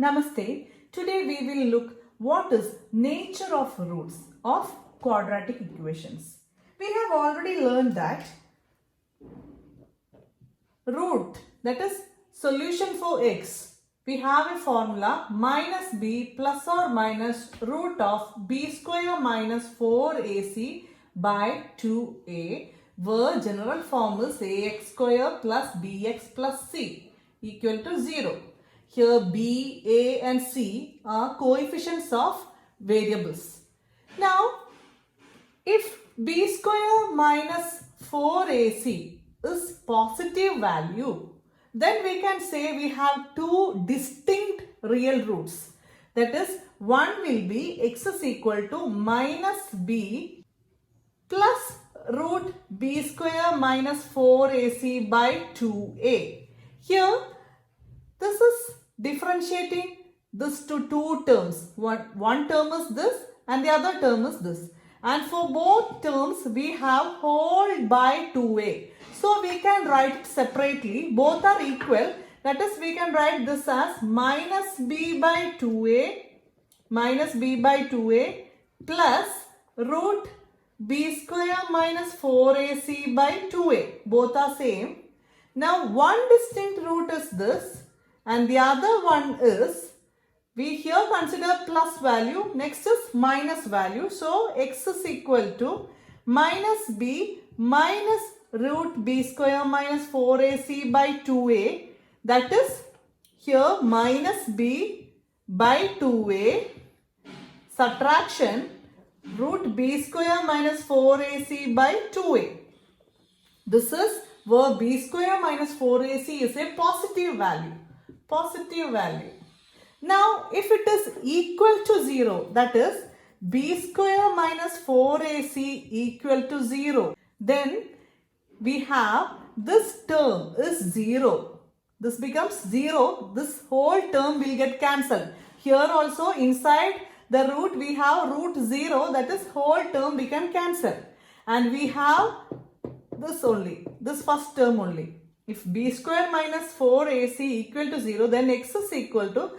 Namaste. Today we will look what is nature of roots of quadratic equations. We have already learned that root, that is solution for x, we have a formula minus b plus or minus root of b square minus 4ac by 2a, where general form is ax square plus bx plus c equal to 0. Here b, a and c are coefficients of variables. Now, if b square minus 4ac is positive value, then we can say we have two distinct real roots. That is, one will be x is equal to minus b plus root b square minus 4ac by 2a. Here, this is differentiating this to two terms. One term is this and the other term is this. And for both terms, we have whole by 2a. So, we can write it separately. Both are equal. That is, we can write this as minus b by 2a plus root b square minus 4ac by 2a. Both are same. Now, one distinct root is this and the other one is, we here consider plus value, next is minus value. So, x is equal to minus b minus root b square minus 4ac by 2a, that is here minus b by 2a subtraction root b square minus 4ac by 2a. This is where b square minus 4ac is a positive value. Positive value. Now, if it is equal to 0, that is b square minus 4ac equal to 0, then we have this term is 0. This becomes 0. This whole term will get cancelled. Here also inside the root we have root 0, that is whole term become cancelled. And we have this only, this first term only. If b square minus 4ac equal to 0, then x is equal to,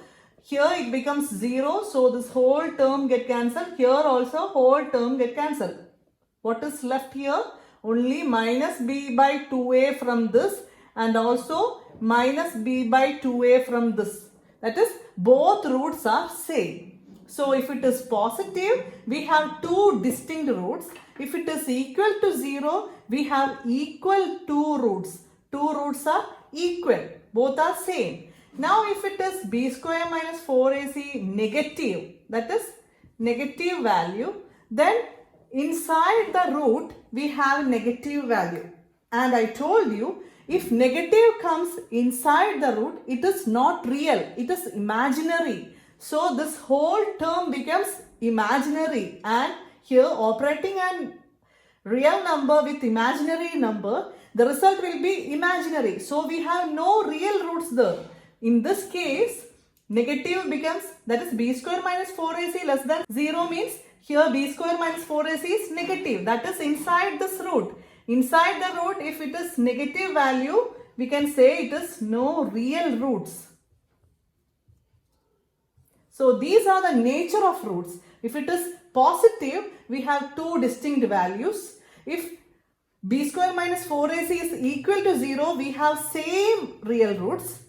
here it becomes 0. So this whole term get cancelled. Here also whole term get cancelled. What is left here? Only minus b by 2a from this and also minus b by 2a from this. That is, both roots are same. So if it is positive, we have two distinct roots. If it is equal to 0, we have equal two roots. Two roots are equal. Both are same. Now if it is b square minus 4ac negative, that is negative value, then inside the root we have negative value. And I told you, if negative comes inside the root, it is not real. It is imaginary. So this whole term becomes imaginary. And here operating an real number with imaginary number, the result will be imaginary. So we have no real roots there. In this case, negative becomes, that is b square minus 4ac less than 0 means here b square minus 4ac is negative. That is inside this root. Inside the root, if it is negative value, we can say it is no real roots. So these are the nature of roots. If it is positive, we have two distinct values. If b square minus 4ac is equal to 0, we have same real roots.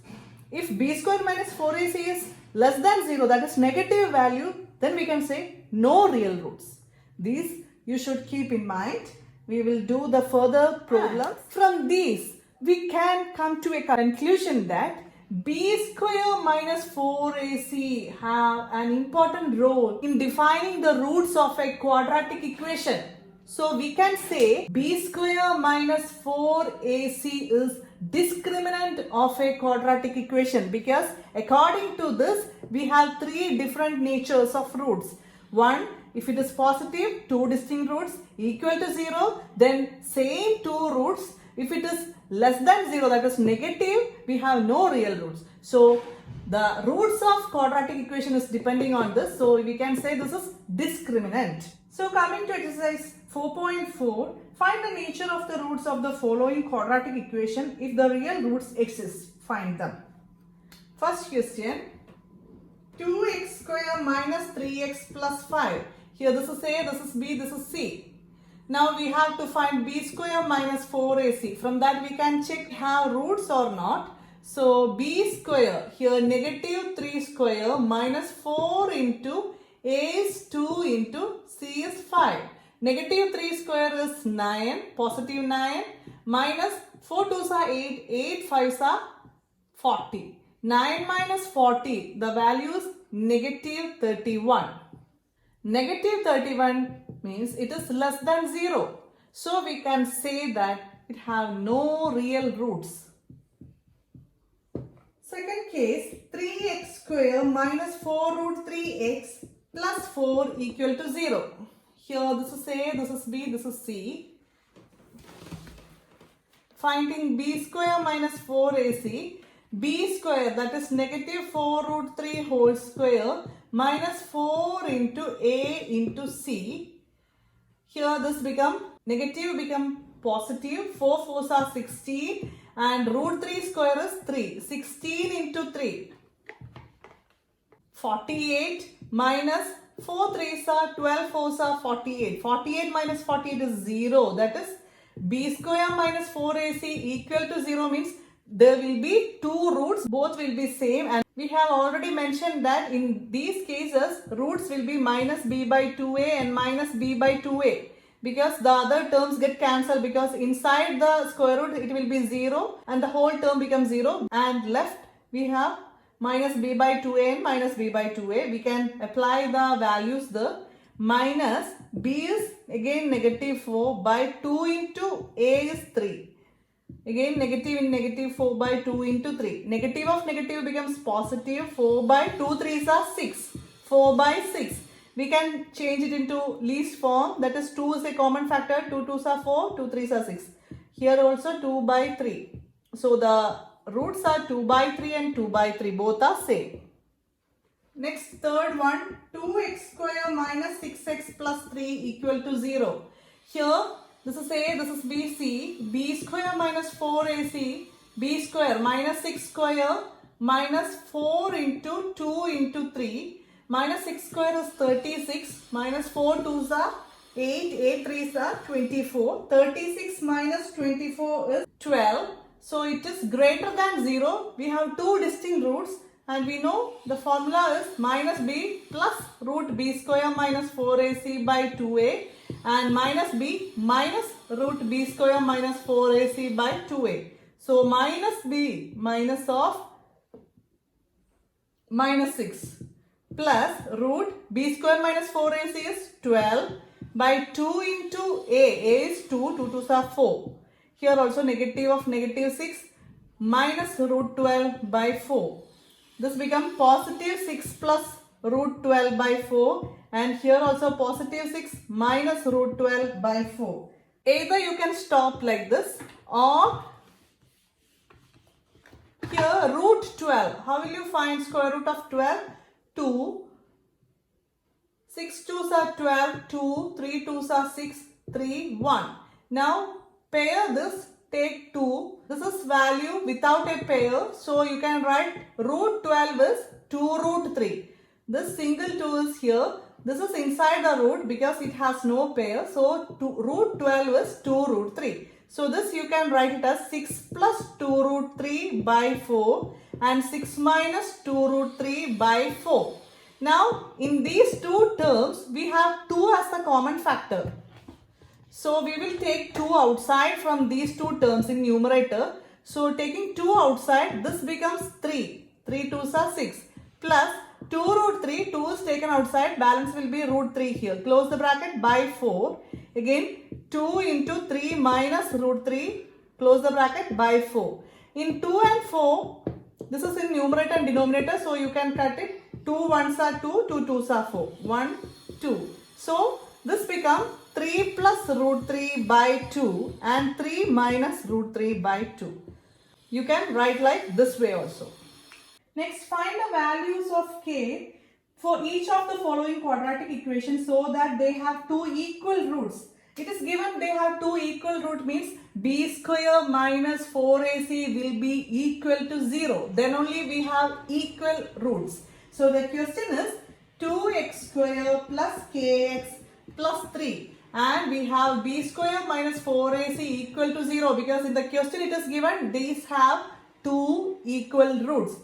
If b square minus 4ac is less than 0, that is negative value, then we can say no real roots. These you should keep in mind. We will do the further problems. From these, we can come to a conclusion that b square minus 4ac have an important role in defining the roots of a quadratic equation. So we can say b square minus 4ac is discriminant of a quadratic equation, because according to this we have three different natures of roots. One, if it is positive, two distinct roots, equal to 0, then same two roots. If it is less than 0, that is negative, we have no real roots. So the roots of quadratic equation is depending on this. So we can say this is discriminant. So coming to exercise 4.4, find the nature of the roots of the following quadratic equation if the real roots exist. Find them. First question, square minus 3x plus 5. Here this is A, this is B, this is C. Now we have to find b square minus 4ac. From that we can check have roots or not. So b square, here negative 3 square minus 4 into a is 2 into c is 5. Negative 3 square is 9, positive 9, minus 4 2s are 8, 8 5s are 40. 9 minus 40, the value is negative 31. Negative 31 means it is less than 0. So we can say that it have no real roots. Second case, 3x square minus 4 root 3x plus 4 equal to 0. Here this is A, this is B, this is C. Finding b square minus 4ac, b square, that is negative 4 root 3 whole square minus 4 into a into c. Here this become negative become positive, 4 4s are 16 and root 3 square is 3. 16 into 3, 48 minus 4 3s are 12, 4s are 48. 48 minus 48 is 0. That is b square minus 4ac equal to 0 means there will be two roots, both will be same, and we have already mentioned that in these cases roots will be minus b by 2a and minus b by 2a because the other terms get cancelled because inside the square root it will be 0 and the whole term becomes 0 and left we have minus b by 2a and minus b by 2a. We can apply the values there. Minus b is again negative 4 by 2 into a is 3. Again negative in negative 4 by 2 into 3. Negative of negative becomes positive. 4 by 2 3s are 6. 4 by 6. We can change it into least form. That is 2 is a common factor. 2 2s are 4. 2 3s are 6. Here also 2 by 3. So the roots are 2 by 3 and 2 by 3. Both are same. Next third one. 2x square minus 6x plus 3 equal to 0. Here this is A, this is B, C. B square minus 4AC. B square minus 6 square minus 4 into 2 into 3. Minus 6 square is 36. Minus 4 2s are 8. 8 3s are 24. 36 minus 24 is 12. So it is greater than 0. We have two distinct roots. And we know the formula is minus b plus root b square minus 4ac by 2a and minus b minus root b square minus 4ac by 2a. So minus b minus of minus 6 plus root b square minus 4ac is 12 by 2 into a is 2, 2 2s are 4. Here also negative of negative 6 minus root 12 by 4. This becomes positive 6 plus root 12 by 4 and here also positive 6 minus root 12 by 4. Either you can stop like this or here root 12. How will you find square root of 12? 2. 6 2s are 12, 2, 3 2s are 6, 3, 1. Now pair this. Take 2. This is value without a pair. So you can write root 12 is 2 root 3. This single 2 is here. This is inside the root because it has no pair. So root 12 is 2 root 3. So this you can write it as 6 plus 2 root 3 by 4 and 6 minus 2 root 3 by 4. Now in these two terms we have 2 as the common factor. So we will take 2 outside from these two terms in numerator. So taking 2 outside, this becomes 3. 3 2s are 6 plus 2 root 3. 2 is taken outside. Balance will be root 3 here. Close the bracket by 4. Again 2 into 3 minus root 3. Close the bracket by 4. In 2 and 4, this is in numerator and denominator. So you can cut it. 2 1s are 2. 2 2s are 4. 1, 2. So this becomes 3 plus root 3 by 2 and 3 minus root 3 by 2. You can write like this way also. Next, find the values of k for each of the following quadratic equations so that they have two equal roots. It is given they have two equal root means b square minus 4ac will be equal to 0. Then only we have equal roots. So the question is 2x square plus kx plus 3. And we have b square minus 4ac equal to 0 because in the question it is given these have two equal roots.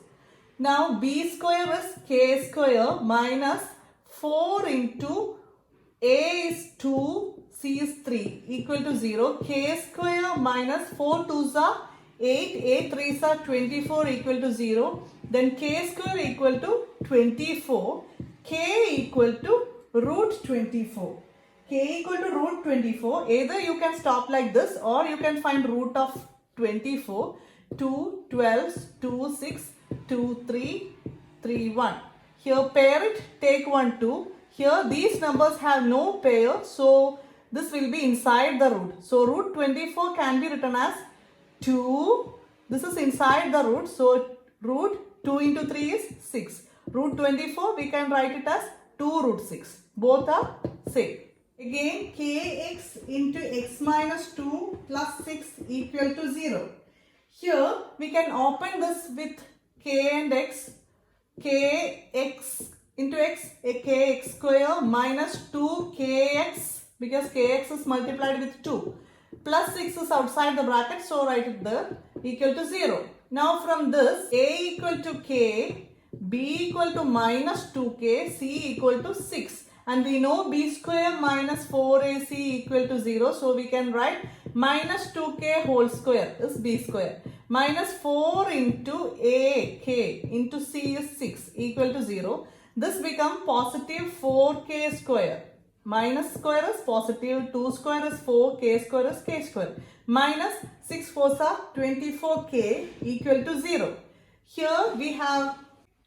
Now b square is k square minus 4 into a is 2, c is 3 equal to 0. K square minus 4 2s are 8, a 3s are 24 equal to 0. Then k square equal to 24. K equal to root 24. K equal to root 24. Either you can stop like this or you can find root of 24. 2, 12, 2, 6, 2, 3, 3, 1. Here pair it, take 1, 2. Here these numbers have no pair, so this will be inside the root. So root 24 can be written as 2. This is inside the root, so root 2 into 3 is 6. Root 24 we can write it as 2 root 6. Both are same. Again kx into x minus 2 plus 6 equal to 0. Here we can open this with k and x. Kx into x, a kx square minus 2kx because kx is multiplied with 2 plus 6 is outside the bracket, so write it there, equal to 0. Now from this a equal to k, b equal to minus 2k, c equal to 6. And we know b square minus 4ac equal to 0. So we can write minus 2k whole square is b square. Minus 4 into a, k into c is 6 equal to 0. This becomes positive 4k square. Minus square is positive, 2 square is 4, k square is k square. Minus 6 4s are 24k equal to 0. Here we have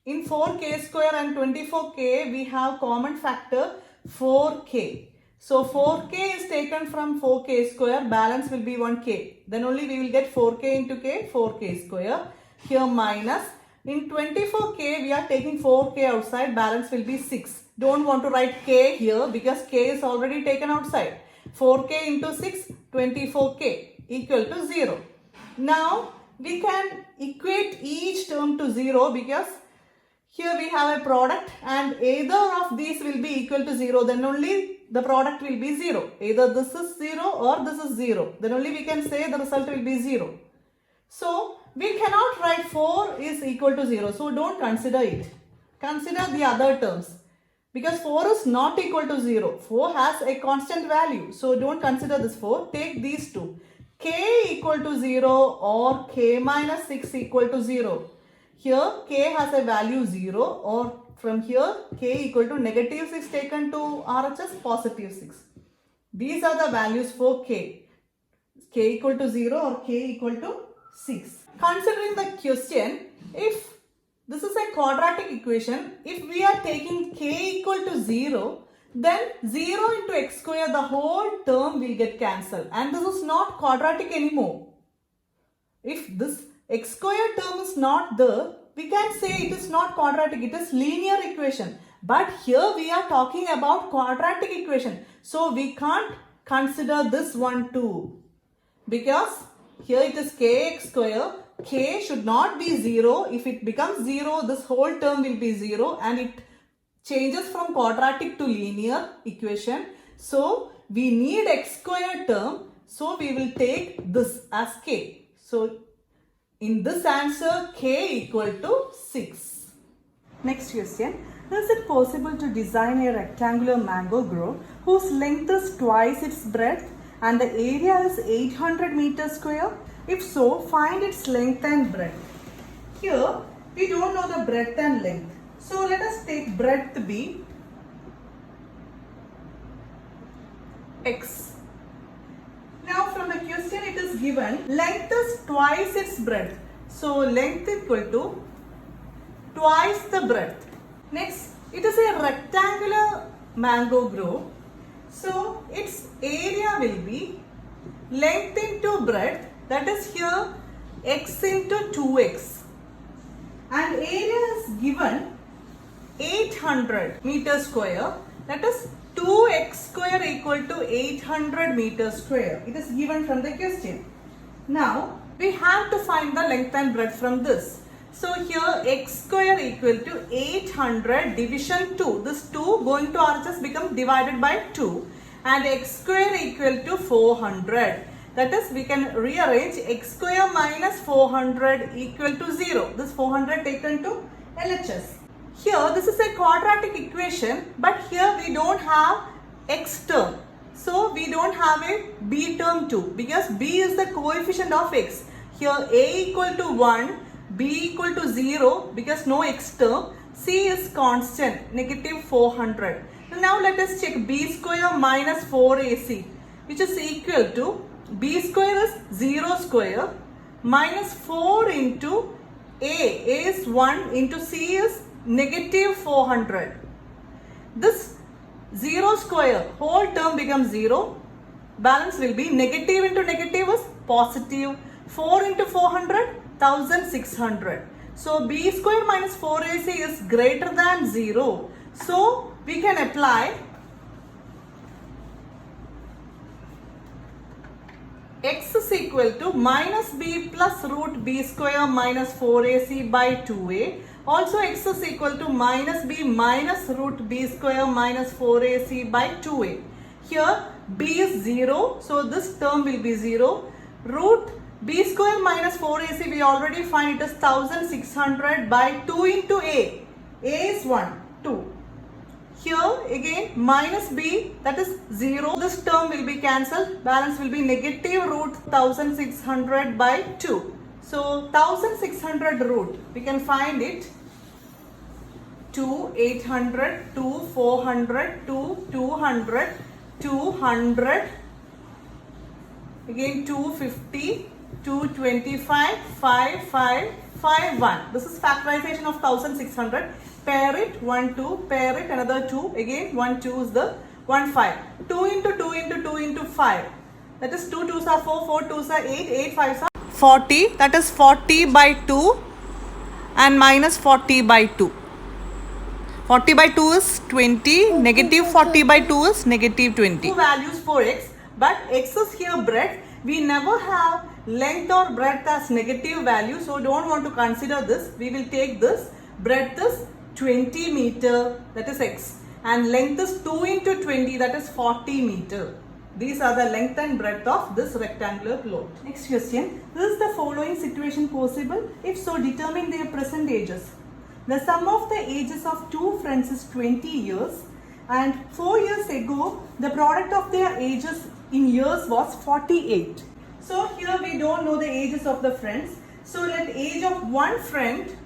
in 4k square and 24k we have common factor 4k. So 4k is taken from 4k square, balance will be 1k. Then only we will get 4k into k, 4k square. Here minus. In 24k we are taking 4k outside, balance will be 6. Don't want to write k here because k is already taken outside. 4k into 6, 24k equal to 0. Now we can equate each term to 0 because here we have a product and either of these will be equal to 0, then only the product will be 0. Either this is 0 or this is 0. Then only we can say the result will be 0. So we cannot write 4 is equal to 0. So don't consider it. Consider the other terms. Because 4 is not equal to 0. 4 has a constant value. So don't consider this 4. Take these two. K equal to 0 or k minus 6 equal to 0. Here k has a value 0 or from here k equal to negative 6 taken to RHS positive 6. These are the values for k. K equal to 0 or k equal to 6. Considering the question, if this is a quadratic equation, if we are taking k equal to 0, then 0 into x square, the whole term will get cancelled. And this is not quadratic anymore. If this x square term is not there, we can say it is not quadratic, it is linear equation. But here we are talking about quadratic equation. So we can't consider this one too. Because here it is kx square, k should not be 0. If it becomes 0, this whole term will be 0 and it changes from quadratic to linear equation. So we need x square term. So we will take this as k. So in this answer, k equal to 6. Next question. Is it possible to design a rectangular mango grove whose length is twice its breadth and the area is 800 meters square? If so, find its length and breadth. Here, we don't know the breadth and length. So let us take breadth B, x. Now from the question it is given length is twice its breadth. So length equal to twice the breadth. Next, it is a rectangular mango grove. So its area will be length into breadth, that is here x into 2x. And area is given 800 meters square, that is 2x square equal to 800 meters square. It is given from the question. Now we have to find the length and breadth from this. So here x square equal to 800 division 2. This 2 going to RHS become divided by 2. And x square equal to 400. That is, we can rearrange x square minus 400 equal to 0. This 400 taken to LHS. Here this is a quadratic equation, but here we don't have x term. So we don't have a b term too, because b is the coefficient of x. Here a equal to 1, b equal to 0 because no x term. C is constant, negative 400. Now let us check b square minus 4ac, which is equal to b square is 0 square minus 4 into a is 1 into c is negative 400. This 0 square whole term becomes 0. Balance will be negative into negative is positive. 4 into 400, 1600. So b square minus 4ac is greater than 0. So we can apply x is equal to minus b plus root b square minus 4ac by 2a. Also x is equal to minus b minus root b square minus 4ac by 2a. Here b is 0, so this term will be 0. Root b square minus 4ac we already find it is 1600 by 2 into a. A is 1, 2. Here again minus b, that is 0. This term will be cancelled. Balance will be negative root 1600 by 2. So 1600 root, we can find it 2, 800, 2, 400, 2, 200, 200, again 250, 225, 5, 5, 5, 1. This is factorization of 1600. Pair it, 1, 2, pair it, another 2, again 1, 2 is the 1, 5. 2 into 2 into 2 into 5. That is 2 2s are 4, 4 2s are 8, 8 5s are 40. That is 40 by 2 and minus 40 by 2. 40 by 2 is 20, negative 40 by 2 is negative 20. Two values for x, but x is here breadth. We never have length or breadth as negative value, so don't want to consider this. We will take this. Breadth is 20 meter, that is x, and length is 2 into 20, that is 40 meter. These are the length and breadth of this rectangular plot. Next question. This is the following situation possible? If so, determine their present ages. The sum of the ages of two friends is 20 years, and 4 years ago the product of their ages in years was 48. So here we don't know the ages of the friends. So let age of one friend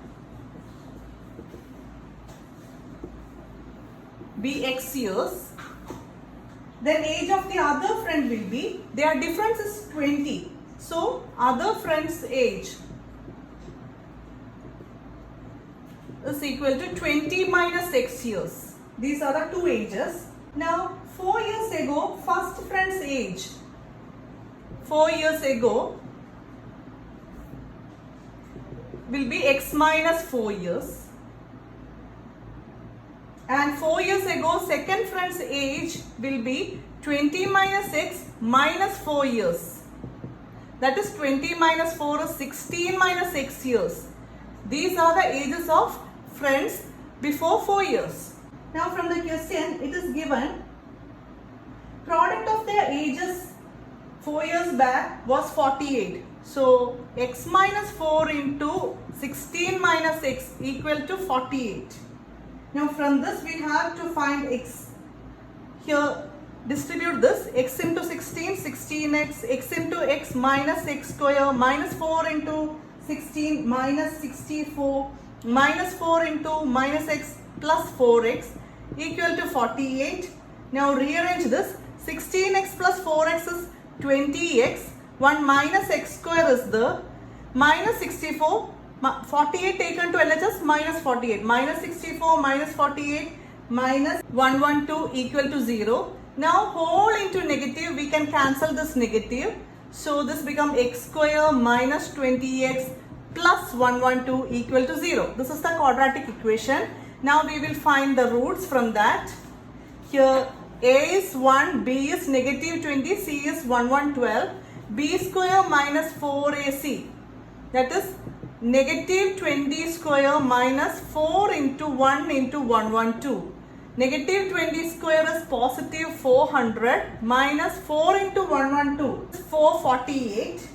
be x years. Then age of the other friend will be, their difference is 20. So other friend's age is equal to 20 minus x years. These are the two ages. Now 4 years ago, first friend's age, 4 years ago will be x minus 4 years. And 4 years ago, second friend's age will be 20 minus x minus 4 years. That is 20 minus 4 is 16 minus x years. These are the ages of friends before 4 years. Now from the question, it is given product of their ages 4 years back was 48. So x minus 4 into 16 minus x equal to 48. Now from this we have to find x. Here distribute this, x into 16, 16x, x into x minus x square, minus 4 into 16 minus 64, minus 4 into minus x plus 4x equal to 48. Now rearrange this, 16x plus 4x is 20x, 1 minus x square is the minus 64, 48 taken to LHS minus 48, minus 64 minus 48 minus 112 equal to 0. Now whole into negative, we can cancel this negative. So this becomes x square minus 20x plus 112 equal to 0. This is the quadratic equation. Now we will find the roots from that. Here a is 1, b is negative 20, c is 1112. B square minus 4ac, that is negative 20 square minus 4 into 1 into 112. Negative 20 square is positive 400 minus 4 into 112 is 448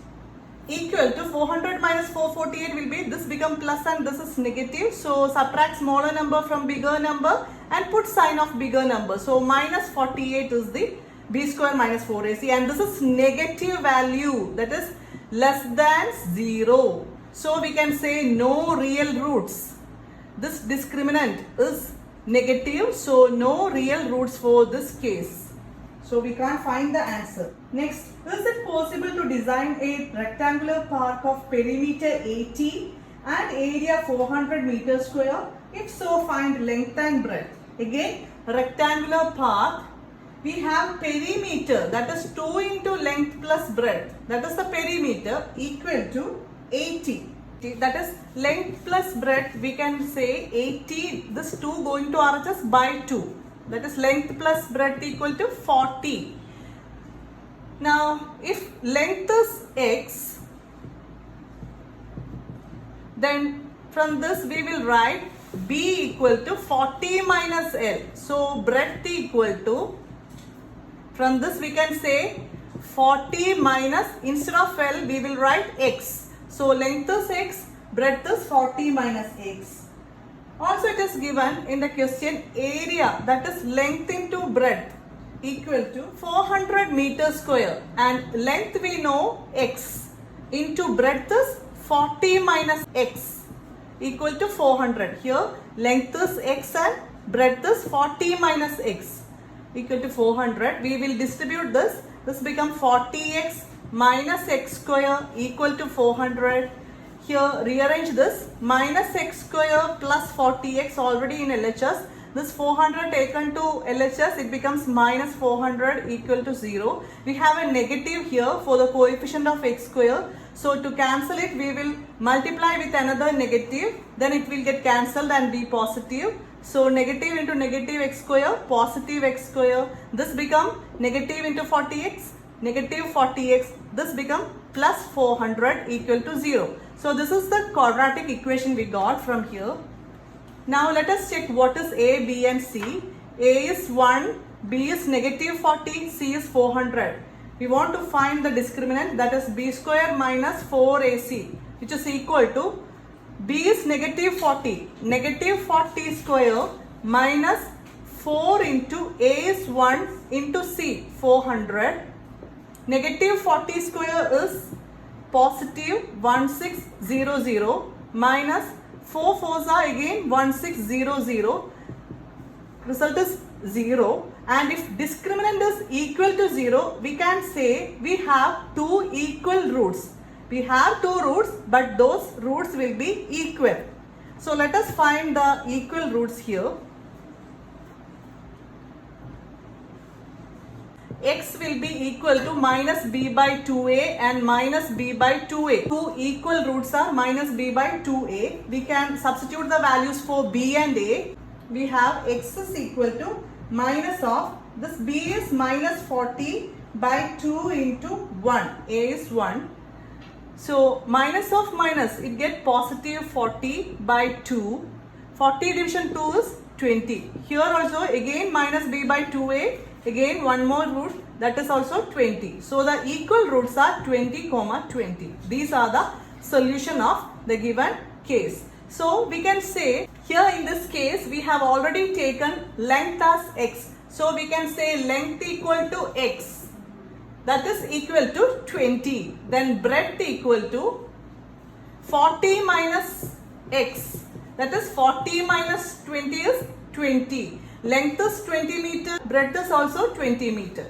equal to 400 minus 448 will be, this become plus and this is negative. So subtract smaller number from bigger number and put sign of bigger number. So minus 48 is the b square minus 4ac, and this is negative value, that is less than 0. So we can say no real roots. This discriminant is negative, so no real roots for this case. So we can't find the answer. Next, is it possible to design a rectangular park of perimeter 80 and area 400 meters square? If so, find length and breadth. Again, rectangular path. We have perimeter, that is 2 into length plus breadth. That is the perimeter equal to 80. That is length plus breadth, we can say 80, this 2 going to RHS by 2. That is length plus breadth equal to 40. Now, if length is x, then from this we will write b equal to 40 minus L. So, breadth equal to, from this we can say 40 minus, instead of L we will write x. So, length is x, breadth is 40 minus x. Also it is given in the question area, that is length into breadth equal to 400 meters square, and length we know x into breadth is 40 minus x equal to 400. Here length is x and breadth is 40 minus x equal to 400. We will distribute this. This become 40x minus x square equal to 400. Here rearrange this, minus x square plus 40x already in LHS. This 400 taken to LHS, it becomes minus 400 equal to 0. We have a negative here for the coefficient of x square. So to cancel it, we will multiply with another negative. Then it will get cancelled and be positive. So negative into negative x square, positive x square. This become negative into 40x, negative 40x. This become plus 400 equal to 0. So this is the quadratic equation we got from here. Now let us check what is A, B and C. A is 1, B is negative 40, C is 400. We want to find the discriminant, that is b square minus 4ac, which is equal to B is negative 40. Negative 40 square minus 4 into A is 1 into C 400. Negative 40 square is positive 1600 minus 4 fours are again 1600. Result is 0. And if discriminant is equal to 0, we can say we have two equal roots. We have two roots, but those roots will be equal. So let us find the equal roots here. X will be equal to minus b by 2a and minus b by 2a. Two equal roots are minus b by 2a. We can substitute the values for b and a. We have x is equal to minus of, this b is minus 40 by 2 into 1. A is 1. So minus of minus, it get positive 40 by 2. 40 division 2 is 20. Here also again minus b by 2a. Again one more root, that is also 20. So the equal roots are 20, 20. These are the solution of the given case. So we can say here in this case we have already taken length as x. So we can say length equal to x. That is equal to 20. Then breadth equal to 40 minus x. That is 40 minus 20 is 20. Length is 20 meter, breadth is also 20 meter.